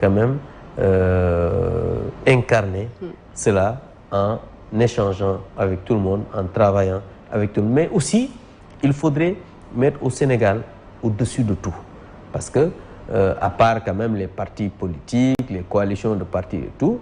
quand même incarner cela en échangeant avec tout le monde, en travaillant avec tout le monde. Mais aussi, il faudrait mettre au Sénégal au-dessus de tout. Parce que, à part quand même les partis politiques, les coalitions de partis et tout,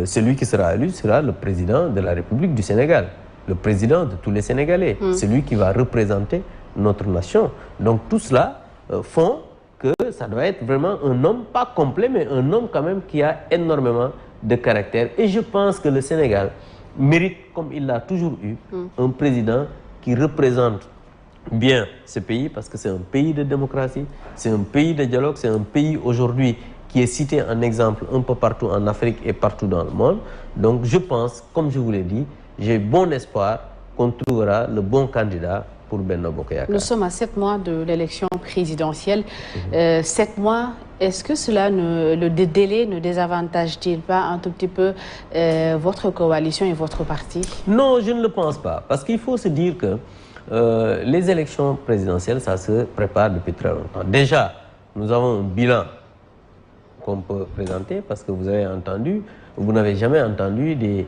celui qui sera élu sera le président de la République du Sénégal, le président de tous les Sénégalais, celui qui va représenter notre nation. Donc tout cela font que ça doit être vraiment un homme, pas complet, mais un homme quand même qui a énormément de caractère. Et je pense que le Sénégal mérite, comme il l'a toujours eu, un président qui représente bien ce pays, parce que c'est un pays de démocratie, c'est un pays de dialogue, c'est un pays aujourd'hui qui est cité en exemple un peu partout en Afrique et partout dans le monde. Donc je pense, comme je vous l'ai dit, j'ai bon espoir qu'on trouvera le bon candidat pour Benno Bokk Yakaar. Nous sommes à 7 mois de l'élection présidentielle. 7 mois, est-ce que cela le délai ne désavantage-t-il pas un tout petit peu votre coalition et votre parti? Non, je ne le pense pas. Parce qu'il faut se dire que les élections présidentielles, ça se prépare depuis très longtemps. Déjà, nous avons un bilan qu'on peut présenter parce que vous avez entendu, vous n'avez jamais entendu des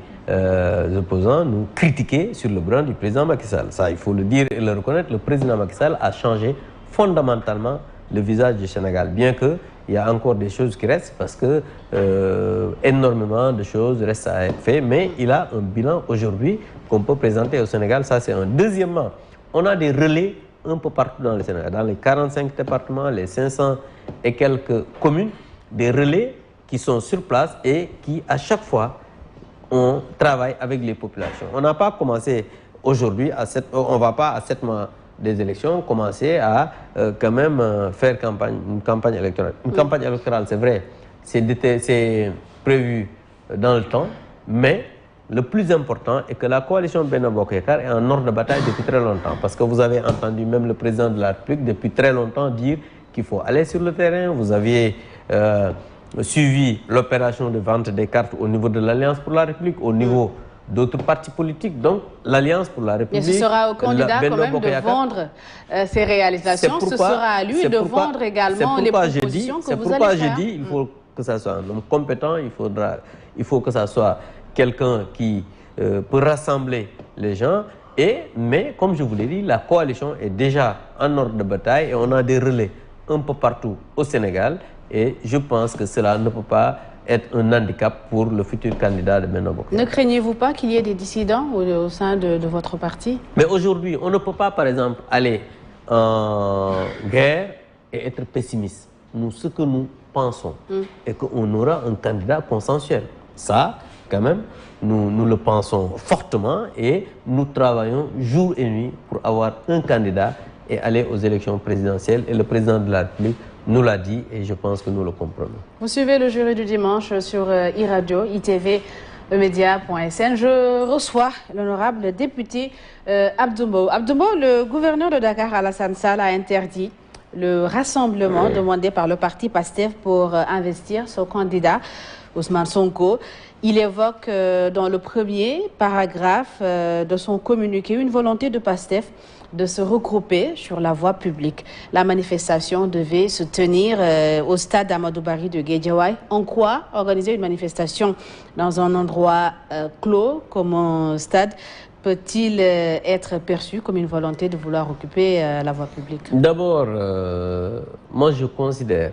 opposants nous critiquer sur le bilan du président Macky Sall. Ça, il faut le dire et le reconnaître, le président Macky Sall a changé fondamentalement le visage du Sénégal, bien qu'il y a encore des choses qui restent parce que énormément de choses restent à être faites, mais il a un bilan aujourd'hui qu'on peut présenter au Sénégal, ça c'est un. Deuxièmement, on a des relais un peu partout dans le Sénégal, dans les 45 départements, les 500 et quelques communes, des relais qui sont sur place et qui, à chaque fois, on travaille avec les populations. On n'a pas commencé aujourd'hui, on ne va pas à 7 mois des élections commencer à quand même faire une campagne électorale. Une campagne électorale, c'est vrai, c'est prévu dans le temps, mais le plus important est que la coalition Benno Bokk Yakaar est en ordre de bataille depuis très longtemps. Parce que vous avez entendu même le président de la République depuis très longtemps dire qu'il faut aller sur le terrain. Vous aviez suivi l'opération de vente des cartes au niveau de l'Alliance pour la République, au niveau d'autres partis politiques. Donc l'Alliance pour la République... Mais ce sera au candidat quand même de vendre ses réalisations. Ce sera à lui de vendre également les propositions que vous allez faire. C'est pourquoi j'ai dit il faut que ça soit un homme compétent, il faut que ça soit quelqu'un qui peut rassembler les gens. Mais comme je vous l'ai dit, la coalition est déjà en ordre de bataille et on a des relais un peu partout au Sénégal. Et je pense que cela ne peut pas être un handicap pour le futur candidat de Benno Bokk Yakaar. Ne craignez-vous pas qu'il y ait des dissidents au sein de votre parti? Mais aujourd'hui, on ne peut pas, par exemple, aller en guerre et être pessimiste. Nous, ce que nous pensons est qu'on aura un candidat consensuel. Ça, quand même, nous le pensons fortement et nous travaillons jour et nuit pour avoir un candidat et aller aux élections présidentielles. Et le président de la République nous l'a dit et je pense que nous le comprenons. Vous suivez le jury du dimanche sur iRadio, ITV, emedia.sn. Je reçois l'honorable député Abdou Mbow. Abdou Mbow, le gouverneur de Dakar, Alassane Sall, a interdit le rassemblement demandé par le parti PASTEF pour investir son candidat, Ousmane Sonko. Il évoque dans le premier paragraphe de son communiqué une volonté de PASTEF de se regrouper sur la voie publique. La manifestation devait se tenir au stade Amadou Barry de Guédiawaye. En quoi organiser une manifestation dans un endroit clos comme un stade peut-il être perçu comme une volonté de vouloir occuper la voie publique? D'abord, moi je considère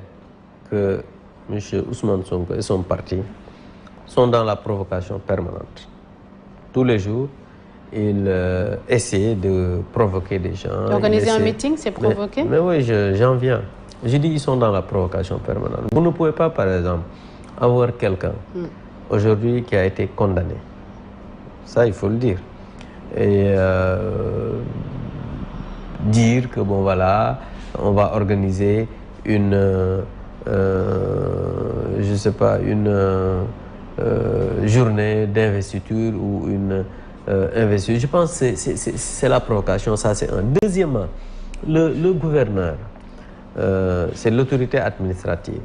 que M. Ousmane Sonko et son parti sont dans la provocation permanente. Tous les jours, il essaie de provoquer des gens. Organiser un meeting, c'est provoquer? Mais oui, j'en viens. Je dis ils sont dans la provocation permanente. Vous ne pouvez pas, par exemple, avoir quelqu'un aujourd'hui qui a été condamné. Ça, il faut le dire. Et dire que, bon voilà, on va organiser une, je sais pas, une journée d'investiture ou une investiture. Je pense que c'est la provocation, ça c'est un. Deuxièmement, le gouverneur, c'est l'autorité administrative.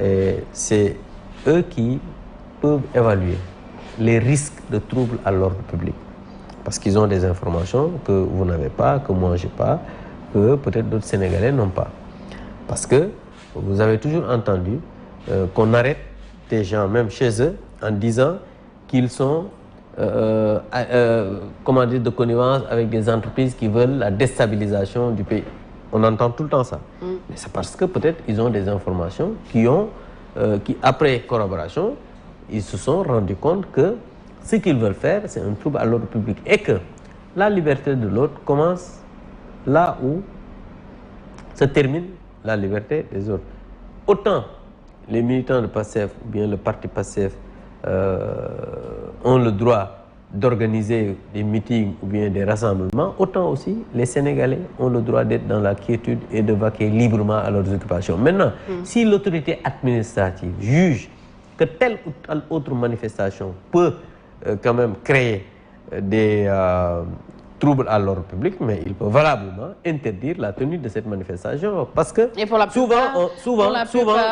Et c'est eux qui peuvent évaluer les risques de troubles à l'ordre public. Parce qu'ils ont des informations que vous n'avez pas, que moi j'ai pas, que peut-être d'autres Sénégalais n'ont pas. Parce que vous avez toujours entendu qu'on arrête des gens, même chez eux, en disant qu'ils sont comment dire, de connivence avec des entreprises qui veulent la déstabilisation du pays. On entend tout le temps ça. Mais c'est parce que peut-être ils ont des informations qui, après corroboration, ils se sont rendus compte que ce qu'ils veulent faire, c'est un trouble à l'ordre public. Et que la liberté de l'autre commence là où se termine la liberté des autres. Autant les militants de PASTEF ou bien le parti PASTEF ont le droit d'organiser des meetings ou bien des rassemblements, autant aussi les Sénégalais ont le droit d'être dans la quiétude et de vaquer librement à leurs occupations. Maintenant, si l'autorité administrative juge que telle ou telle autre manifestation peut quand même créer des troubles à l'ordre public, mais il peut valablement interdire la tenue de cette manifestation parce que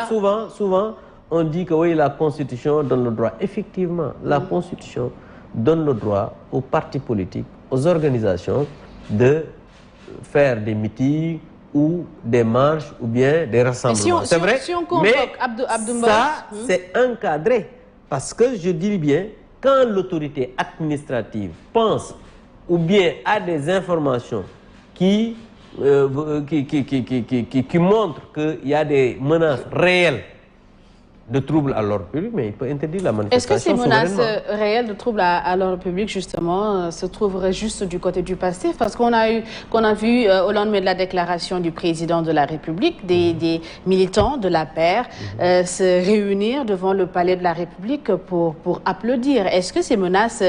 souvent on dit que oui, la Constitution donne le droit. Effectivement, la Constitution donne le droit aux partis politiques, aux organisations de faire des meetings ou des marches ou bien des rassemblements. C'est vrai, mais ça, c'est encadré. Parce que je dis bien, quand l'autorité administrative pense ou bien a des informations qui montrent qu'il y a des menaces réelles de troubles à l'ordre public, mais il peut interdire la manifestation. Est-ce que ces menaces réelles de troubles à l'ordre public, justement, se trouveraient juste du côté du PASTEF? Parce qu'on a vu au lendemain de la déclaration du président de la République, des militants de la paire se réunir devant le palais de la République pour applaudir. Est-ce que ces menaces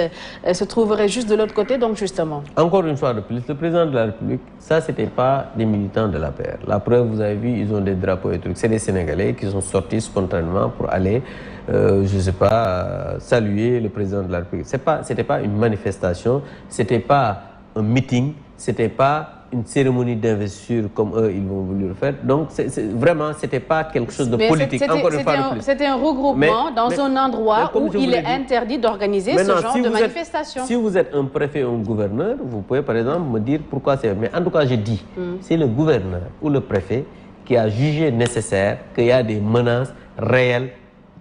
se trouveraient juste de l'autre côté, donc justement? Encore une fois de plus, le président de la République, ça, c'était pas des militants de la paire. La preuve, vous avez vu, ils ont des drapeaux et trucs. C'est des Sénégalais qui sont sortis spontanément pour aller, je ne sais pas, saluer le président de la République. C'était pas une manifestation, c'était pas un meeting, c'était pas une cérémonie d'investiture comme eux, ils vont voulu le faire. Donc, vraiment, c'était pas quelque chose de politique. C'était un regroupement dans un endroit où il est interdit d'organiser ce genre de manifestation. Si vous êtes un préfet ou un gouverneur, vous pouvez par exemple me dire pourquoi c'est... Mais en tout cas, je dis, c'est le gouverneur ou le préfet qui a jugé nécessaire qu'il y a des menaces réels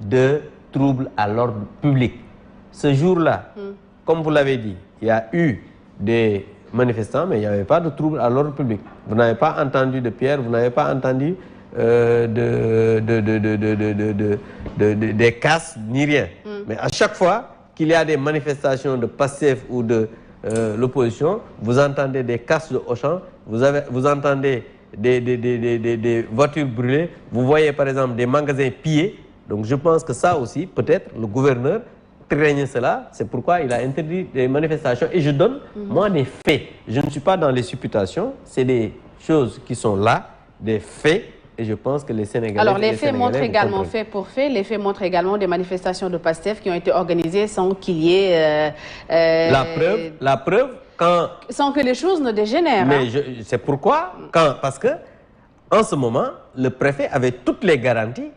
de troubles à l'ordre public. Ce jour-là, comme vous l'avez dit, il y a eu des manifestants, mais il n'y avait pas de troubles à l'ordre public. Vous n'avez pas entendu de pierres, vous n'avez pas entendu des casses, ni rien. Mais à chaque fois qu'il y a des manifestations de PASTEF ou de l'opposition, vous entendez des casses de Auchan, vous entendez des voitures brûlées, vous voyez par exemple des magasins pillés. Donc je pense que ça aussi, peut-être le gouverneur craignait cela, c'est pourquoi il a interdit des manifestations. Et je donne, moi, des faits. Je ne suis pas dans les supputations, c'est des choses qui sont là, des faits, et je pense que les Sénégalais... Alors les faits montrent également, fait pour fait, les faits montrent également des manifestations de PASTEF qui ont été organisées sans qu'il y ait... La preuve, quand... Sans que les choses ne dégénèrent. Mais c'est pourquoi, parce que, en ce moment, le préfet avait toutes les garanties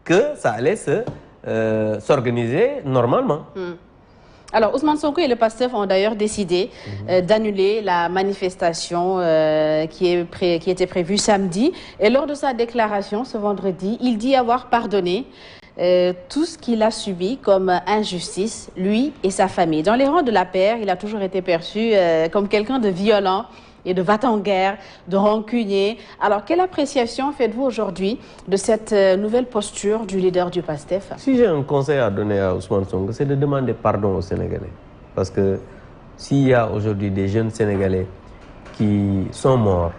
que ça allait s'organiser normalement. Alors, Ousmane Sonko et le PASTEF ont d'ailleurs décidé d'annuler la manifestation qui était prévue samedi. Et lors de sa déclaration ce vendredi, il dit avoir pardonné tout ce qu'il a subi comme injustice, lui et sa famille. Dans les rangs de la paire, il a toujours été perçu comme quelqu'un de violent et de va-t-en-guerre, de rancunier. Alors, quelle appréciation faites-vous aujourd'hui de cette nouvelle posture du leader du PASTEF? Si j'ai un conseil à donner à Ousmane Sonko, c'est de demander pardon aux Sénégalais. Parce que s'il y a aujourd'hui des jeunes Sénégalais qui sont morts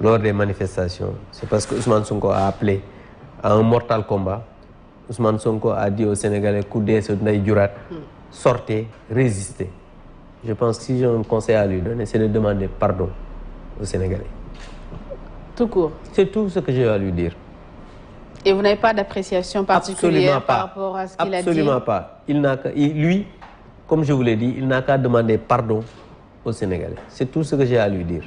lors des manifestations, c'est parce que Ousmane Sonko a appelé à un mortal combat. Ousmane Sonko a dit aux Sénégalais, coudez ce Ndeye Djurat, sortez, résistez. Je pense que si j'ai un conseil à lui donner, c'est de demander pardon aux Sénégalais. Tout court. C'est tout ce que j'ai à lui dire. Et vous n'avez pas d'appréciation particulière par rapport à ce qu'il a dit? Absolument pas. Lui, comme je vous l'ai dit, il n'a qu'à demander pardon aux Sénégalais. C'est tout ce que j'ai à lui dire.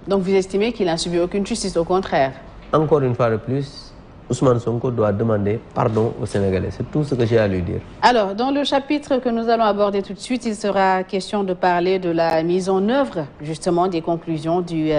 Donc vous estimez qu'il n'a subi aucune justice, au contraire? Encore une fois de plus, Ousmane Sonko doit demander pardon aux Sénégalais. C'est tout ce que j'ai à lui dire. Alors, dans le chapitre que nous allons aborder tout de suite, il sera question de parler de la mise en œuvre, justement, des conclusions du